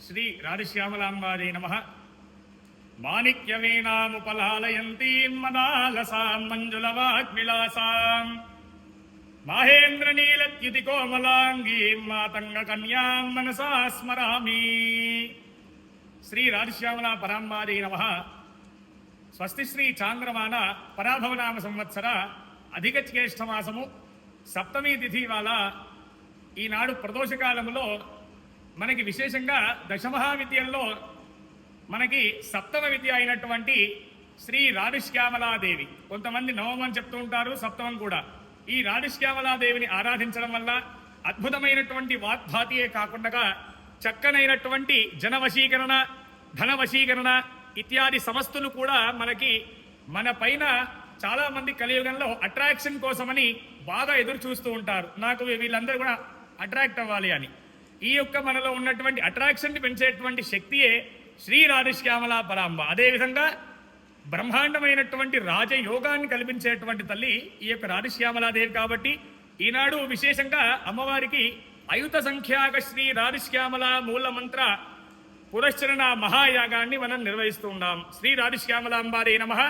శ్రీ రాధిశ్యామలాంబాదే నమః. మాణిక్యవీణాముపలాలయంతీం మదాలసాం మంజులవాగ్విలాసాం మాహేంద్రనీలద్యుతి కోమలాంగీం మాతంగ కన్యాం మనసా స్మరామి. శ్రీ రాధిశ్యామలా పరాంబాదే నమః. స్వస్తి శ్రీ చాంద్రమాన పరాభవనామ సంవత్సర అధిక జ్యేష్ఠమాసము సప్తమీ తిథి వాళ్ళ ఈనాడు ప్రదోషకాలములో మనకి విశేషంగా దశమహావిద్యల్లో మనకి సప్తమ విద్య అయినటువంటి శ్రీ రాధిశ్యామలాదేవి, కొంతమంది నవమం చెప్తూ ఉంటారు, సప్తమం కూడా. ఈ రాధిశ్యామలాదేవిని ఆరాధించడం వల్ల అద్భుతమైనటువంటి వాగ్భాతియే కాకుండా చక్కనైనటువంటి జనవశీకరణ, ధనవశీకరణ ఇత్యాది సమస్తులు కూడా మనకి మన పైన చాలా మంది కలియుగంలో అట్రాక్షన్ కోసమని బాగా ఎదురు చూస్తూ ఉంటారు. నాకు వీళ్ళందరూ కూడా అట్రాక్ట్ అవ్వాలి అని. ఈ యొక్క మనలో ఉన్నటువంటి అట్రాక్షన్ని పెంచేటువంటి శక్తియే శ్రీ రాధిశ్యామలా పరాంబ. అదేవిధంగా బ్రహ్మాండమైనటువంటి రాజయోగాన్ని కల్పించేటువంటి తల్లి ఈ యొక్క రాధిశ్యామలాదేవి. కాబట్టి ఈనాడు విశేషంగా అమ్మవారికి అయుత సంఖ్యాక శ్రీ రాధిశ్యామల మూల మంత్ర పురశ్చరణ మహాయాగాన్ని మనం నిర్వహిస్తూ ఉన్నాం. శ్రీ రాధిశ్యామలాంబాదే నమః.